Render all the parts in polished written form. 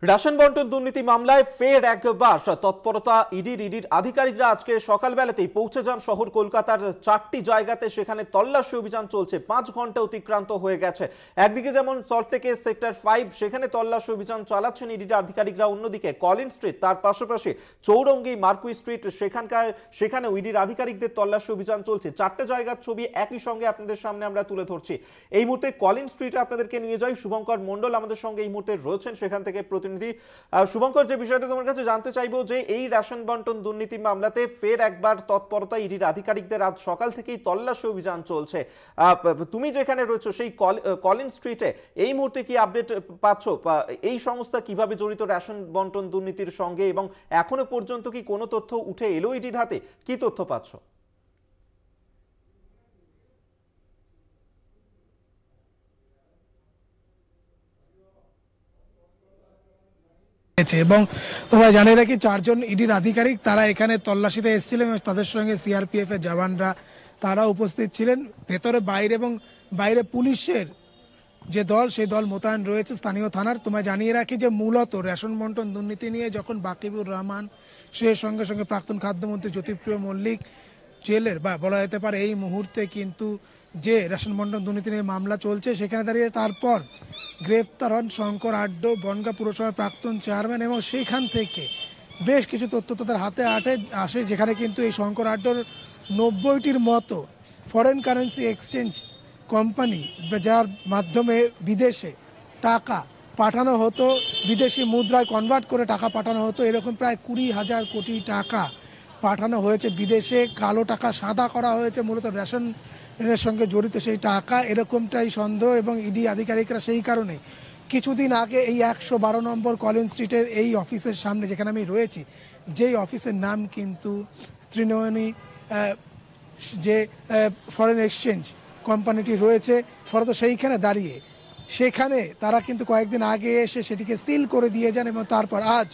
Ration বন্টন দুর্নীতি মামলায় ফের একবার তৎপরতা ইডির আধিকারিকরা আজকে সকালবেলাতেই পৌঁছে যান শহর কলকাতার 4টি জায়গাতে। সেখানে তল্লাশি অভিযান চলছে, 5 ঘন্টা অতিক্রান্ত হয়ে গেছে। একদিকে যেমন সল্টলেকের সেক্টর 5 সেখানে তল্লাশি অভিযান চালাচ্ছেন ইডির আধিকারিকরা, অন্যদিকে কলিন স্ট্রিট তার পাশাপাশি চৌরঙ্গি মার্কুই স্ট্রিট সেখানে ইডির আধিকারিকদের তল্লাশি অভিযান চলছে। 4টে জায়গার ছবি একই সঙ্গে আপনাদের সামনে আমরা তুলে ধরছি। এই মুহূর্তে কলিন স্ট্রিটে আপনাদেরকে নিয়ে যাই। শুভঙ্কর মণ্ডল আমাদের সঙ্গে এই মুহূর্তে রয়েছেন সেখান থেকে প্রতিনিধি। শুভঙ্কর, যে বিষয়টা তোমার কাছে জানতে চাইবো যে এই রেশন বন্টন দুর্নীতি মামলাতে ফের একবার তৎপরতা ইডির আধিকারিকদের আজ সকাল থেকেই তল্লাশি অভিযান চলছে। তুমি যেখানে রয়েছো সেই কলিন স্ট্রিটে এই মুহূর্তে কি আপডেট পাচ্ছ? এই সংস্থা কিভাবে জড়িত রেশন বন্টন দুর্নীতির সঙ্গে, এবং এখনো পর্যন্ত কি কোনো তথ্য উঠে এলো ইডির হাতে? কি তথ্য পাচ্ছ? এবং তোমরা জানিয়ে রাখি 4 জন ইডির আধিকারিক তারা এখানে তল্লাশিতে এসেছিলেন এবং তাদের সঙ্গে সিআরপিএফ এর জওয়ানরা তারা উপস্থিত ছিলেন। ভেতরে বাইরে এবং বাইরে পুলিশের যে দল সেই দল মোতায়েন রয়েছে স্থানীয় থানার। তোমায় জানিয়ে রাখি যে মূলত রেশন বন্টন দুর্নীতি নিয়ে যখন বাকিবুর রহমান সে সঙ্গে সঙ্গে প্রাক্তন খাদ্যমন্ত্রী জ্যোতিপ্রিয় মল্লিক জেলের বা বলা যেতে পারে এই মুহূর্তে কিন্তু যে রেশন বন্টন দুর্নীতি নিয়ে মামলা চলছে সেখানে দাঁড়িয়ে তারপর গ্রেফতার হন শঙ্কর আড্ডো, বনগাঁ পুরসভার প্রাক্তন চেয়ারম্যান, এবং সেইখান থেকে বেশ কিছু তথ্য তাদের হাতে আসে যেখানে কিন্তু এই শঙ্কর আড্ডোর 90টির মতো ফরেন কারেন্সি এক্সচেঞ্জ কোম্পানি যার মাধ্যমে বিদেশে টাকা পাঠানো হতো, বিদেশি মুদ্রায় কনভার্ট করে টাকা পাঠানো হতো, এরকম প্রায় 20,000 কোটি টাকা পাঠানো হয়েছে বিদেশে। কালো টাকা সাদা করা হয়েছে, মূলত রেশনের সঙ্গে জড়িত সেই টাকা, এরকমটাই সন্দেহ। এবং ইডি আধিকারিকরা সেই কারণে কিছুদিন আগে এই 112 নম্বর কলিন স্ট্রিটের এই অফিসের সামনে যেখানে আমি রয়েছি, যেই অফিসের নাম কিন্তু ত্রিনয়নী যে ফরেন এক্সচেঞ্জ কোম্পানিটি রয়েছে, ফলত সেইখানে দাঁড়িয়ে সেখানে তারা কিন্তু কয়েকদিন আগে এসে সেটিকে সিল করে দিয়ে যান। এবং তারপর আজ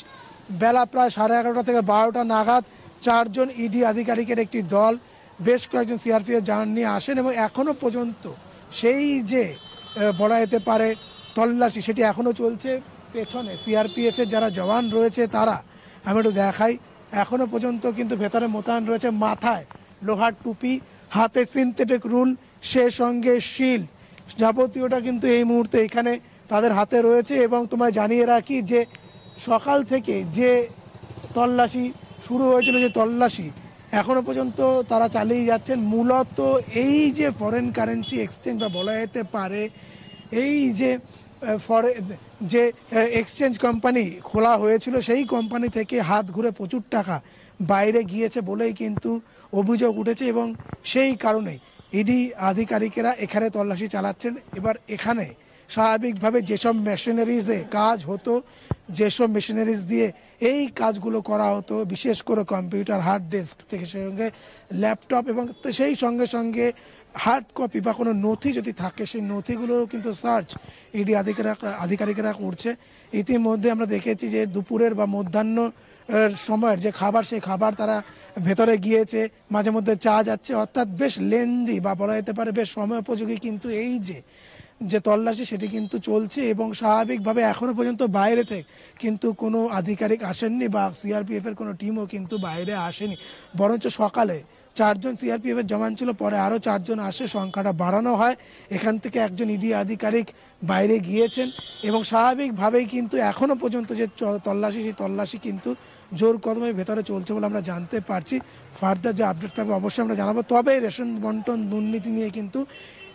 বেলা প্রায় 11:30 থেকে 12টা নাগাদ 4 জন ইডি আধিকারিকের একটি দল বেশ কয়েকজন সিআরপিএফ জওয়ান নিয়ে আসেন এবং এখনও পর্যন্ত সেই যে বলা যেতে পারে তল্লাশি সেটি এখনও চলছে। পেছনে সিআরপিএফের যারা জওয়ান রয়েছে তারা, আমি একটু দেখাই, এখনও পর্যন্ত কিন্তু ভেতরে মোতায়েন রয়েছে, মাথায় লোহার টুপি, হাতে সিনথেটিক রুল, সে সঙ্গে শিল্ড, যাবতীয়টা কিন্তু এই মুহূর্তে এখানে তাদের হাতে রয়েছে। এবং তোমায় জানিয়ে রাখি যে সকাল থেকে যে তল্লাশি শুরু হয়েছিল, যে তল্লাশি এখনো পর্যন্ত তারা চালিয়ে যাচ্ছেন। মূলত এই যে ফরেন কারেন্সি এক্সচেঞ্জ বা বলা যেতে পারে এই যে এক্সচেঞ্জ কোম্পানি খোলা হয়েছিল, সেই কোম্পানি থেকে হাত ঘুরে প্রচুর টাকা বাইরে গিয়েছে বলেই কিন্তু অভিযোগ উঠেছে। এবং সেই কারণেই ইডি আধিকারিকেরা এখানে তল্লাশি চালাচ্ছেন। এবার এখানে স্বাভাবিকভাবে যেসব মেশিনারিজে কাজ হতো, যেসব মেশিনারিজ দিয়ে এই কাজগুলো করা হতো, বিশেষ করে কম্পিউটার, হার্ড ডিস্ক থেকে সঙ্গে ল্যাপটপ, এবং সেই সঙ্গে সঙ্গে হার্ড কপি বা কোনো নথি যদি থাকে সেই নথিগুলোও কিন্তু সার্চ ইডি আধিকারিকেরা করছে। ইতিমধ্যে আমরা দেখেছি যে দুপুরের বা মধ্যাহ্ন সময়ের যে খাবার, সেই খাবার তারা ভেতরে গিয়েছে, মাঝে মধ্যে চা যাচ্ছে, অর্থাৎ বেশ লেন্দি বা বলা যেতে পারে বেশ সময় উপযোগী কিন্তু এই যে তল্লাশি সেটি কিন্তু চলছে। এবং স্বাভাবিকভাবে এখনও পর্যন্ত বাইরে থেকে কিন্তু কোনো আধিকারিক আসেননি বা সিআরপিএফ এর কোনো টিমও কিন্তু বাইরে আসেনি, বরঞ্চ সকালে 4 জন সিআরপিএফ এর জওয়ান ছিল, পরে আরও 4 জন আসে, সংখ্যাটা বাড়ানো হয়, এখান থেকে একজন ইডি আধিকারিক বাইরে গিয়েছেন। এবং স্বাভাবিকভাবেই কিন্তু এখনও পর্যন্ত যে তল্লাশি সেই তল্লাশি কিন্তু জোর কদমে ভেতরে চলছে বলে আমরা জানতে পারছি। ফার্দার যে আপডেট থাকবে অবশ্যই আমরা জানাবো। তবে রেশন বন্টন দুর্নীতি নিয়ে কিন্তু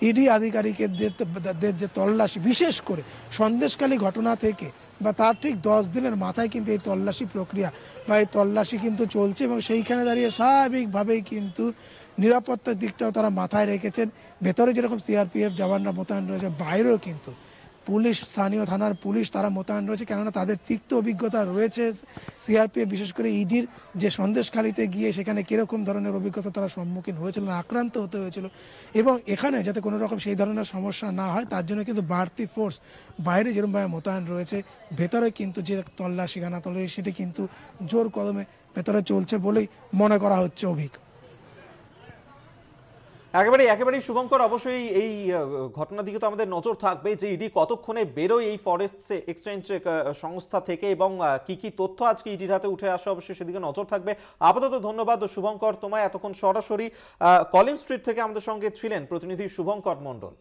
ইডি আধিকারিকদের যে তল্লাশি, বিশেষ করে সন্দেশখালী ঘটনা থেকে বা তার ঠিক 10 দিনের মাথায় কিন্তু এই তল্লাশি প্রক্রিয়া বা এই তল্লাশি কিন্তু চলছে। এবং সেইখানে দাঁড়িয়ে স্বাভাবিকভাবেই কিন্তু নিরাপত্তার দিকটাও তারা মাথায় রেখেছেন। ভেতরে যেরকম সিআরপিএফ জওয়ানরা মোতায়েন রয়েছে, বাইরেও কিন্তু পুলিশ, স্থানীয় থানার পুলিশ তারা মোতায়েন রয়েছে, কেননা তাদের তিক্ত অভিজ্ঞতা রয়েছে। সিআরপিএফ বিশেষ করে ইডির যে সন্দেশখালীতে গিয়ে সেখানে কীরকম ধরনের অভিজ্ঞতা তারা সম্মুখীন হয়েছিল, আক্রান্ত হতে হয়েছিল, এবং এখানে যাতে কোনো রকম সেই ধরনের সমস্যা না হয় তার জন্য কিন্তু বাড়তি ফোর্স বাইরে যেরকমভাবে মোতায়েন রয়েছে, ভেতরে কিন্তু যে তল্লাশি খানা তল্লাশি সেটি কিন্তু জোর কদমে ভেতরে চলছে বলেই মনে করা হচ্ছে। অভিজ্ঞ একেবারেই শুভঙ্কর, অবশ্যই এই ঘটনার দিকে তো আমাদের নজর থাকবে যে ইডি কতক্ষণে বেরোয় এই ফরেক্স এক্সচেঞ্জ সংস্থা থেকে এবং কি কি তথ্য আজকে ইডির হাতে উঠে আসে, অবশ্যই সেদিকে নজর থাকবে। আপাতত ধন্যবাদ শুভঙ্কর তোমায়, এতক্ষণ সরাসরি কলিন স্ট্রিট থেকে আমাদের সঙ্গে ছিলেন প্রতিনিধি শুভঙ্কর মণ্ডল।